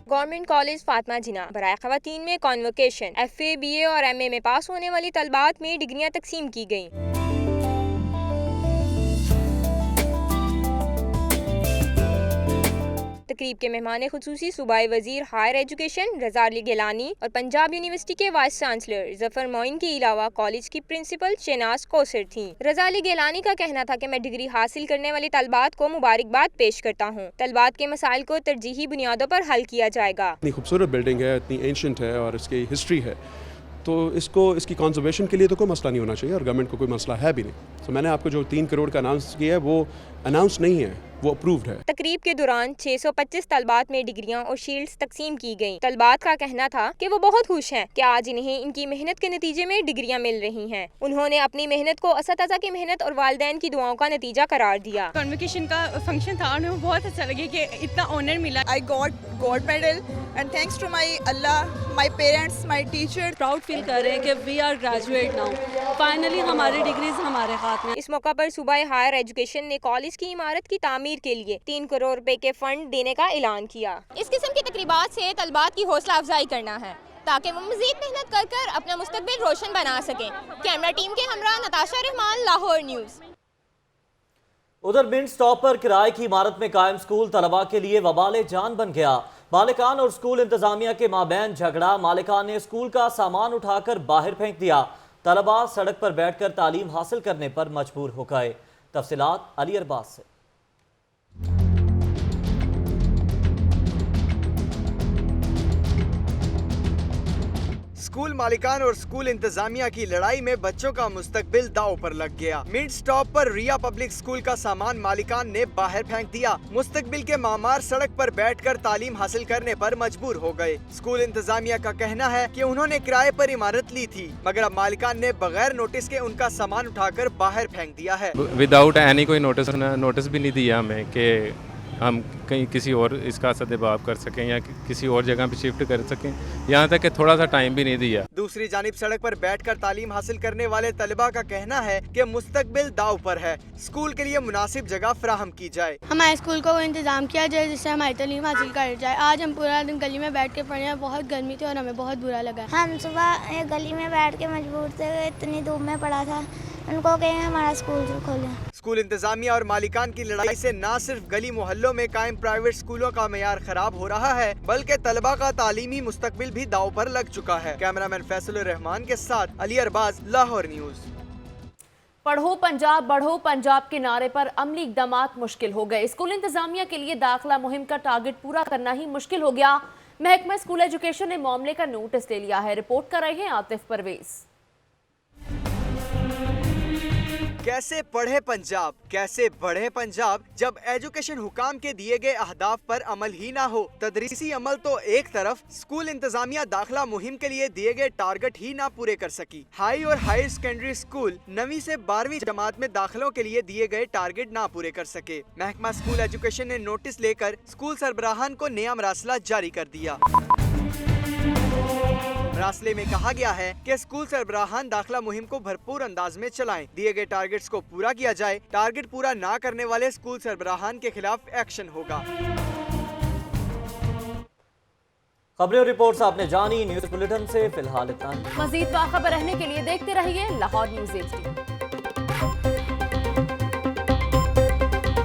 गवर्नमेंट कॉलेज फातिमा जिन्नाह बराए खवातीन में कॉन्वोकेशन FA, BA और MA में पास होने वाली तलबात में डिग्रियां तकसीम की गईं। तकरीब के मेहमान खुसूसी सूबाई वजीर हायर एजुकेशन रजा अली गिलानी और पंजाब यूनिवर्सिटी के वाइस चांसलर जफर मोइन के अलावा कॉलेज की प्रिंसिपल शहनाज कौसर थीं। रजा अली गिलानी का कहना था कि मैं डिग्री हासिल करने वाली तलबात को मुबारकबाद पेश करता हूँ। तलबात के मसाइल को तरजीही बुनियादों पर हल किया जाएगा। इतनी खूबसूरत बिल्डिंग है, इतनी एंशंट है और इसकी हिस्ट्री है, तो इसकी कंजर्वेशन के लिए तो कोई मसला नहीं होना चाहिए और गवर्नमेंट को कोई मसला है भी नहीं। तो मैंने आपको जो 3 करोड़ का अनाउंस किया है वो अनाउंस नहीं है, वो अप्रूव्ड है। तकरीब के दौरान 625 तलबात में डिग्रियां और शील्ड्स तकसीम की गईं। तलबात का कहना था कि वो बहुत खुश हैं कि आज इन्हें इनकी मेहनत के नतीजे में डिग्रियां मिल रही हैं। उन्होंने अपनी मेहनत को असतज़ा की मेहनत और वालिदैन की दुआओं का नतीजा करार दिया। कॉन्वोकेशन का फंक्शन था, उन्हें बहुत अच्छा लगे कि इतना ऑनर मिला। I got gold medal and thanks to my Allah, my parents, my teacher. Proud feel कर रहे हैं कि we are graduate now, finally हमारी डिग्रीज हमारे हाथ में। इस मौका पर सूबाई हायर एजुकेशन ने कॉलेज की इमारत की तामीर के लिए 3 करोड़ रुपए के फंड देने का ऐलान किया। इस किस्म की तकरीबात से तलबात की हौसला अफजाई करना है ताकि वो मजीद मेहनत कर कर अपना मुस्तकबिल रोशन बना सकें। कैमरा टीम के हमरा नताशा रहमान, लाहौर न्यूज़। उधर मिंट स्टॉप पर किराए की इमारत में कायम स्कूल तलबा के लिए वबाले जान बन गया। मालिकान और स्कूल इंतजामिया के माबैन झगड़ा। मालिकान ने स्कूल का सामान उठाकर बाहर फेंक दिया। तलबा सड़क पर बैठकर तालीम हासिल करने पर मजबूर हो गए। तफसीलात अली अरबाज से। स्कूल मालिकान और स्कूल इंतजामिया की लड़ाई में बच्चों का मुस्तकबिल दांव पर लग गया। मिड स्टॉप पर रिया पब्लिक स्कूल का सामान मालिकान ने बाहर फेंक दिया। मुस्तकबिल के मामार सड़क पर बैठकर तालीम हासिल करने पर मजबूर हो गए। स्कूल इंतजामिया का कहना है कि उन्होंने किराए पर इमारत ली थी, मगर अब मालिकान ने बगैर नोटिस के उनका सामान उठाकर बाहर फेंक दिया है। विदाउट एनी कोई नोटिस भी नहीं दिया हमें कि हम कहीं किसी और इसका सदभाव कर सकें या किसी और जगह पे शिफ्ट कर सकें, यहाँ तक कि थोड़ा सा टाइम भी नहीं दिया। दूसरी जानिब सड़क पर बैठकर तालीम हासिल करने वाले तलबा का कहना है कि मुस्तकबिल दाव पर है। स्कूल के लिए मुनासिब जगह फराहम की जाए। हमारे स्कूल को इंतजाम किया जाए जिससे हमारी तालीम हासिल कर जाए। आज हम पूरा दिन गली में बैठ के पढ़े हैं, बहुत गर्मी थी और हमें बहुत बुरा लगा। हम सुबह गली में बैठ के मजबूर थे, इतनी धूप में पढ़ा था, उनको कहें हमारा स्कूल खोलें। स्कूल इंतजामिया और मालिकान की लड़ाई से न सिर्फ गली मोहल्लों में कायम प्राइवेट स्कूलों का मेयार खराब हो रहा है, बल्कि तलबा का तालीमी मुस्तकबिल भी दाव पर लग चुका है। कैमरामैन फैसल रहमान के साथ अली अरबाज, लाहौर न्यूज़। पढ़ो पंजाब बढ़ो पंजाब के नारे पर अमली इकदाम मुश्किल हो गए। स्कूल इंतजामिया के लिए दाखिला मुहिम का टारगेट पूरा करना ही मुश्किल हो गया। महकमा स्कूल एजुकेशन ने मामले का नोटिस ले लिया है। रिपोर्ट कर रहे हैं आतिफ परवेज। कैसे पढ़े पंजाब, कैसे बढ़े पंजाब, जब एजुकेशन हुकाम के दिए गए अहदाफ पर अमल ही ना हो। तदरीसी अमल तो एक तरफ, स्कूल इंतजामिया दाखिला मुहिम के लिए दिए गए टारगेट ही ना पूरे कर सकी। हाई और हायर सेकेंडरी स्कूल 9वीं से 12वीं जमात में दाखिलों के लिए दिए गए टारगेट ना पूरे कर सके। महकमा स्कूल एजुकेशन ने नोटिस लेकर स्कूल सरबराहान को नया मरासला जारी कर दिया। मरासले में कहा गया है कि स्कूल सरबराहान दाखिला मुहिम को भरपूर अंदाज में चलाएं, दिए गए टारगेट्स को पूरा किया जाए। टारगेट पूरा ना करने वाले स्कूल सरबराहान के खिलाफ एक्शन होगा। खबरें और रिपोर्ट्स आपने जानी न्यूज बुलेटिन से फिलहाल इतना ही। मजीद बाखबर रहने के लिए देखते रहिए लाहौर न्यूज़ 18।